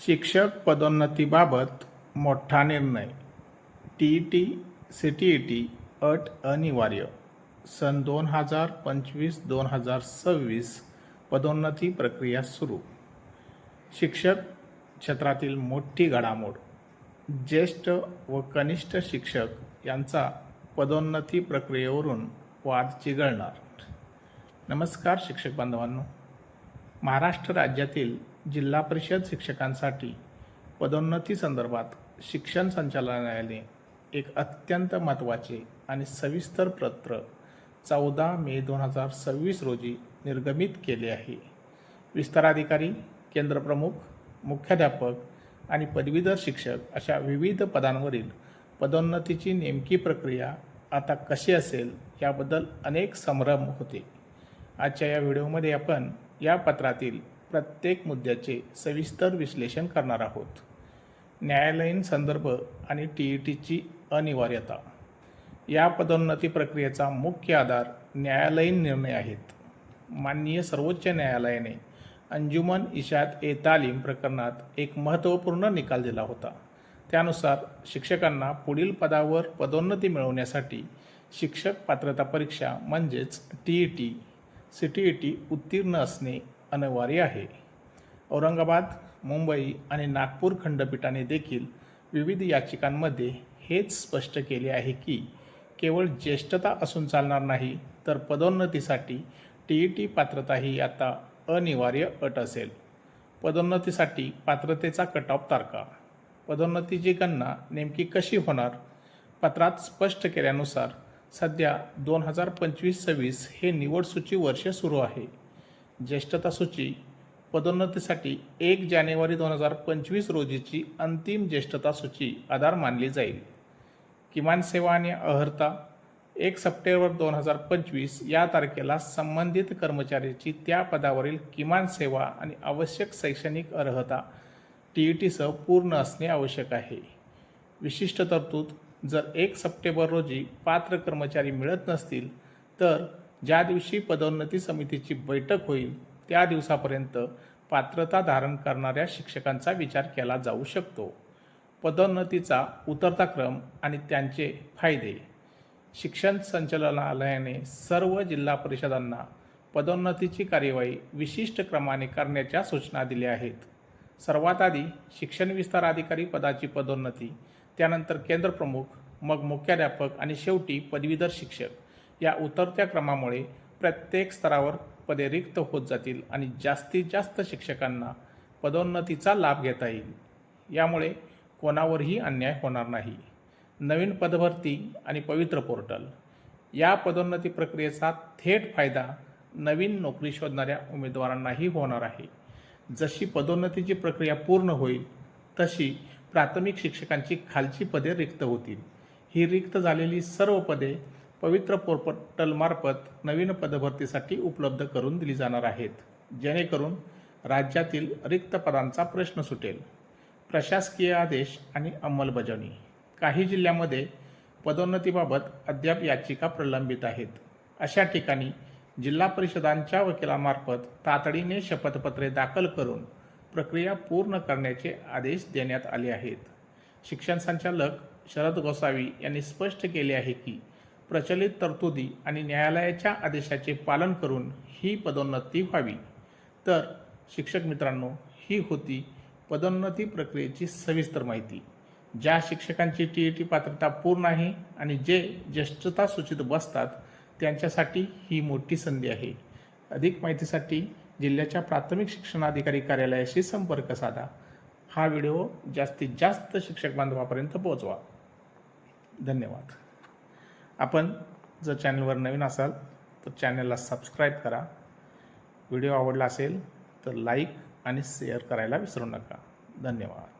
शिक्षक पदोन्नतीबाबत मोठा निर्णय. टी.ई.टी. सी.टी.ई.टी. अट अनिवार्य. सन 2025-2026 पदोन्नती प्रक्रिया सुरू. शिक्षक क्षेत्रातील मोठी घडामोड. ज्येष्ठ व कनिष्ठ शिक्षक यांचा पदोन्नती प्रक्रियेवरून वाद चिघळणार. नमस्कार शिक्षक बांधवांनो. महाराष्ट्र राज्यातील जिल्हा परिषद शिक्षकांसाठी पदोन्नती संदर्भात शिक्षण संचालनालयाने एक अत्यंत महत्त्वाचे आणि सविस्तर पत्र 14 मे 2026 रोजी निर्गमित केले आहे. विस्ताराधिकारी, केंद्रप्रमुख, मुख्याध्यापक आणि पदवीधर शिक्षक अशा विविध पदांवरील पदोन्नतीची नेमकी प्रक्रिया आता कशी असेल याबद्दल अनेक संभ्रम होते. आजच्या या व्हिडिओमध्ये आपण या पत्रातील प्रत्येक मुद्द्याचे सविस्तर विश्लेषण करणार आहोत. न्यायालयीन संदर्भ आणि टी.ई.टीची अनिवार्यता. या पदोन्नती प्रक्रियेचा मुख्य आधार न्यायालयीन निर्णय आहेत. माननीय सर्वोच्च न्यायालयाने अंजुमन इशात-ए-तालीम प्रकरणात एक महत्त्वपूर्ण निकाल दिला होता. त्यानुसार शिक्षकांना पुढील पदावर पदोन्नती मिळवण्यासाठी शिक्षक पात्रता परीक्षा म्हणजेच टी.ई.टी. सी.टी.ई.टी. उत्तीर्ण असणे अनिवार्य आहे. औरंगाबाद, मुंबई आणि नागपूर खंडपीठाने देखील विविध याचिकांमध्ये हेच स्पष्ट केले आहे की केवळ ज्येष्ठता असून चालणार नाही, तर पदोन्नतीसाठी टी.ई.टी. पात्रताही आता अनिवार्य अट असेल. पदोन्नतीसाठी पात्रतेचा कट ऑफ तारखा. पदोन्नतीची गणना नेमकी कशी होणार? पत्रात स्पष्ट केल्यानुसार सध्या 2025-26 हे निवड सूची वर्ष सुरू आहे. ज्येष्ठता सूची पदोन्नतीसाठी 1 जानेवारी 2025 रोजीची अंतिम ज्येष्ठता सूची आधार मानली जाईल. किमान सेवा आणि अर्हता 1 सप्टेंबर 2025 या तारखेला संबंधित कर्मचाऱ्याची त्या पदावरील किमान सेवा आणि आवश्यक शैक्षणिक अर्हता टी.ई.टीसह पूर्ण असणे आवश्यक आहे. विशिष्ट तरतूद. जर 1 सप्टेंबर रोजी पात्र कर्मचारी मिळत नसतील तर ज्या दिवशी पदोन्नती समितीची बैठक होईल त्या दिवसापर्यंत पात्रता धारण करणाऱ्या शिक्षकांचा विचार केला जाऊ शकतो. पदोन्नतीचा उतरता क्रम आणि त्यांचे फायदे. शिक्षण संचालनालयाने सर्व जिल्हा परिषदांना पदोन्नतीची कार्यवाही विशिष्ट क्रमाने करण्याच्या सूचना दिल्या आहेत. सर्वात आधी शिक्षण विस्तार अधिकारी पदाची पदोन्नती, त्यानंतर केंद्रप्रमुख, मग मुख्याध्यापक आणि शेवटी पदवीधर शिक्षक. या उतरत्या क्रमामुळे प्रत्येक स्तरावर पदे रिक्त होत जातील आणि जास्तीत जास्त शिक्षकांना पदोन्नतीचा लाभ घेता येईल. यामुळे कोणावरही अन्याय होणार नाही. नवीन पदभरती आणि पवित्र पोर्टल. या पदोन्नती प्रक्रियेचा थेट फायदा नवीन नोकरी शोधणाऱ्या उमेदवारांनाही होणार आहे. जशी पदोन्नतीची प्रक्रिया पूर्ण होईल तशी प्राथमिक शिक्षकांची खालची पदे रिक्त होतील. ही रिक्त झालेली सर्व पदे पवित्र पोर्टलमार्फत नवीन पदभरतीसाठी उपलब्ध करून दिली जाणार आहेत, जेणेकरून राज्यातील रिक्त पदांचा प्रश्न सुटेल. प्रशासकीय आदेश आणि अंमलबजावणी. काही जिल्ह्यांमध्ये पदोन्नतीबाबत अद्याप याचिका प्रलंबित आहेत. अशा ठिकाणी जिल्हा परिषदांच्या वकिलांमार्फत तातडीने शपथपत्रे दाखल करून प्रक्रिया पूर्ण करण्याचे आदेश देण्यात आले आहेत. शिक्षण संचालक शरद गोसावी यांनी स्पष्ट केले आहे की प्रचलित तरतुदी आणि न्यायालयाच्या आदेशाचे पालन करून ही पदोन्नती व्हावी. तर शिक्षक मित्रांनो, ही होती पदोन्नती प्रक्रियेची सविस्तर माहिती. ज्या शिक्षकांची टी.ई.टी. पात्रता पूर्ण आहे आणि जे ज्येष्ठता सूचीत बसतात त्यांच्यासाठी ही मोठी संधी आहे. अधिक माहितीसाठी जिल्ह्याच्या प्राथमिक शिक्षणाधिकारी कार्यालयाशी संपर्क साधा. हा व्हिडिओ जास्तीत जास्त शिक्षक बांधवापर्यंत पोहोचवा. धन्यवाद. आपण जर चॅनलवर नवीन असाल तर चॅनलला सबस्क्राईब करा. व्हिडिओ आवडला असेल तर लाईक आणि शेअर करायला विसरू नका. धन्यवाद.